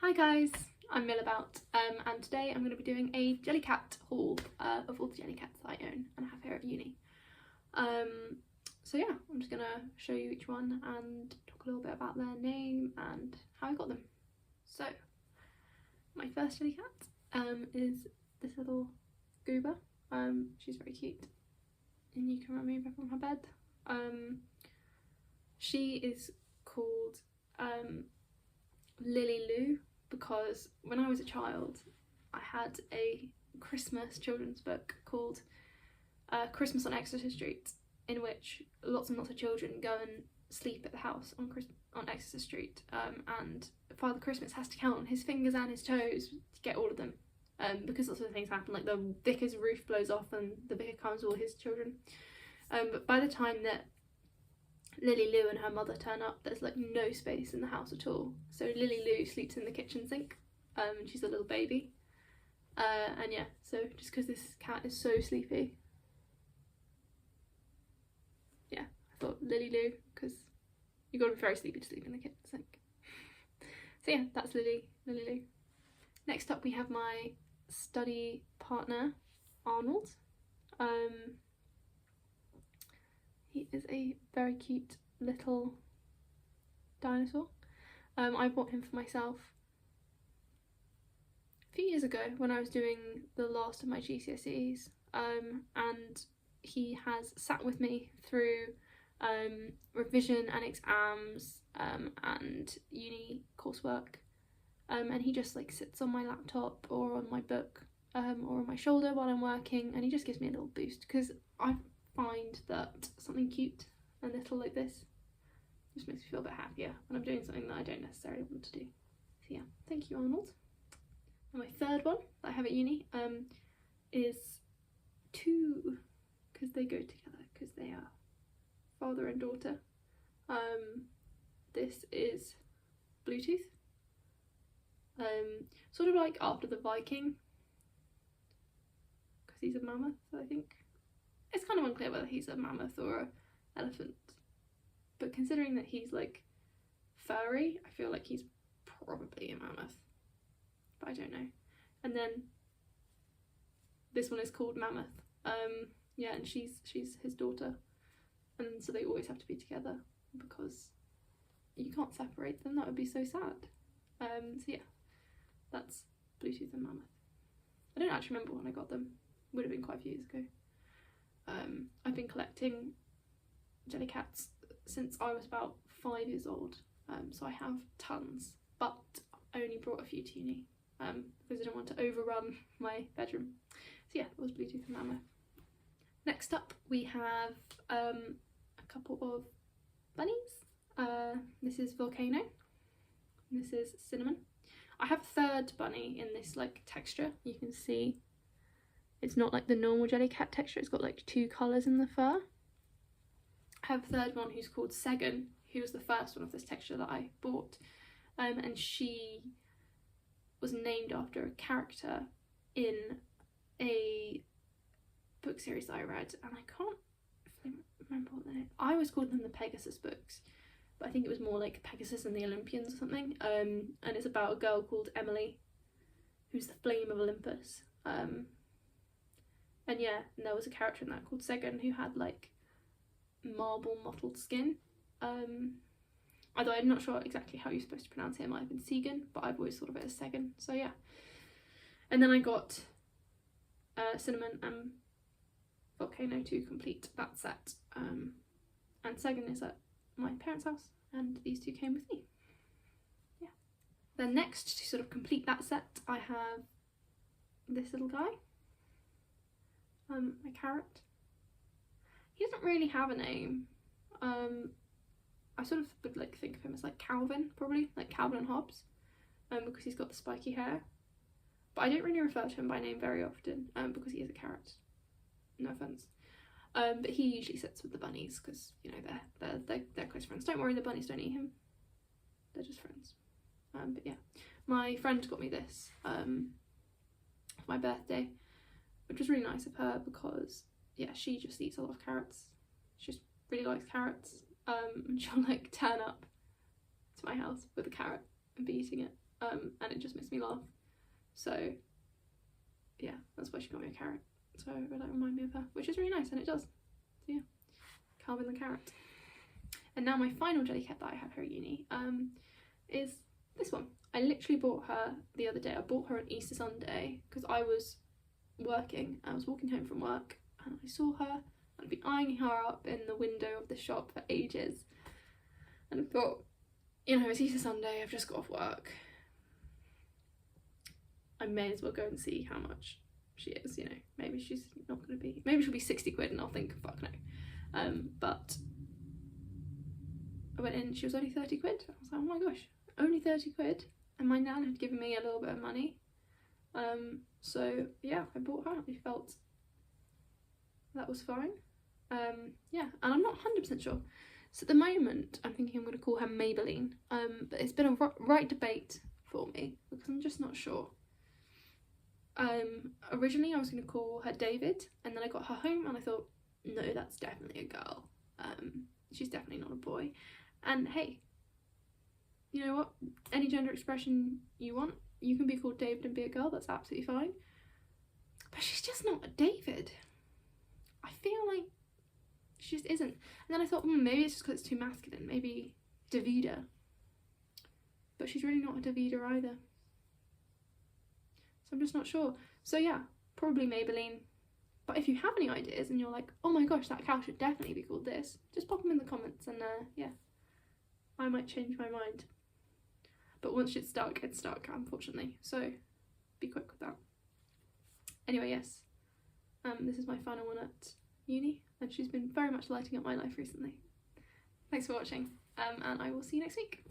Hi guys, I'm Millabout, and today I'm going to be doing a Jellycat haul of all the Jellycats I own and have here at uni. So yeah, I'm just going to show you each one and talk a little bit about their name and how I got them. So, my first Jellycat is this little goober. She's very cute and you can remove her from her bed. She is called Lily Lou because when I was a child I had a Christmas children's book called Christmas on Exeter Street, in which lots and lots of children go and sleep at the house on Exeter Street, and Father Christmas has to count on his fingers and his toes to get all of them, because lots of things happen, like the vicar's roof blows off and the vicar counts all his children, but by the time that Lily Lou and her mother turn up, there's like no space in the house at all. So Lily Lou sleeps in the kitchen sink, and she's a little baby. And yeah, so just because this cat is so sleepy, yeah, I thought Lily Lou, because you've got to be very sleepy to sleep in the kitchen sink. So yeah, that's Lily Lou. Next up we have my study partner, Arnold. He is a very cute little dinosaur. I bought him for myself a few years ago when I was doing the last of my GCSEs, and he has sat with me through revision and exams and uni coursework, and he just like sits on my laptop or on my book or on my shoulder while I'm working, and he just gives me a little boost because I find that something cute and little like this just makes me feel a bit happier when I'm doing something that I don't necessarily want to do. So yeah, thank you Arnold. And my third one that I have at uni is two, because they go together, because they are father and daughter. This is Bluetooth, sort of like after the Viking, because he's a mammoth, I think. It's kind of unclear whether he's a mammoth or an elephant, but considering that he's like furry, I feel like he's probably a mammoth, but I don't know. And then this one is called Mammoth. Yeah, and she's his daughter, and so they always have to be together because you can't separate them, that would be so sad. So yeah, that's Bluetooth and Mammoth. I don't actually remember when I got them, would have been quite a few years ago. I've been collecting Jellycats since I was about 5 years old, so I have tons, but I only brought a few to uni because I didn't want to overrun my bedroom. So yeah, it was Bluetooth and Mammoth. Next up we have a couple of bunnies. This is Volcano, this is Cinnamon. I have a third bunny in this like texture. You can see it's not like the normal Jellycat texture, it's got like two colours in the fur. I have a third one who's called Segan, who was the first one of this texture that I bought, and she was named after a character in a book series that I read, and I can't remember what they. I always called them the Pegasus books, but I think it was more like Pegasus and the Olympians or something, and it's about a girl called Emily who's the flame of Olympus. And yeah, and there was a character in that called Segan who had like marble mottled skin. Although I'm not sure exactly how you're supposed to pronounce it, it might have been Segan, but I've always thought of it as Segan, so yeah. And then I got Cinnamon and Volcano to complete that set. And Segan is at my parents' house, and these two came with me. Yeah. Then next, to sort of complete that set, I have this little guy. A carrot. He doesn't really have a name. I sort of would like think of him as like Calvin, probably, like Calvin and Hobbes, because he's got the spiky hair. But I don't really refer to him by name very often, because he is a carrot. No offense. But he usually sits with the bunnies because, you know, they're close friends. Don't worry, the bunnies don't eat him. They're just friends. But yeah, my friend got me this for my birthday, which was really nice of her because yeah, she just eats a lot of carrots. She just really likes carrots, and she'll like turn up to my house with a carrot and be eating it, and it just makes me laugh. So yeah, that's why she got me a carrot. So it like remind me of her, which is really nice, and it does. So yeah, Calvin the carrot. And now my final Jellycat that I have here at uni is this one. I literally bought her the other day. I bought her on Easter Sunday because I was working. I was walking home from work and I saw her. I'd been eyeing her up in the window of the shop for ages, and I thought, you know, it's Easter Sunday, I've just got off work, I may as well go and see how much she is, you know. Maybe she's not going to be, maybe she'll be 60 quid and I'll think, fuck no. But I went in, she was only 30 quid. I was like, oh my gosh, only 30 quid. And my nan had given me a little bit of money. So yeah, I bought her. I felt that was fine. Yeah, and I'm not 100% sure. So at the moment, I'm thinking I'm going to call her Maybelline. But it's been a right debate for me because I'm just not sure. Originally I was going to call her David, and then I got her home and I thought, no, that's definitely a girl. She's definitely not a boy. And hey, you know what? Any gender expression you want, you can be called David and be a girl, that's absolutely fine. But she's just not a David. I feel like she just isn't. And then I thought, maybe it's just because it's too masculine. Maybe Davida. But she's really not a Davida either. So I'm just not sure. So yeah, probably Maybelline. But if you have any ideas and you're like, oh my gosh, that cow should definitely be called this, just pop them in the comments and yeah, I might change my mind. But once it's stuck, unfortunately. So be quick with that. Anyway, yes, this is my final one at uni, and she's been very much lighting up my life recently. Thanks for watching, and I will see you next week.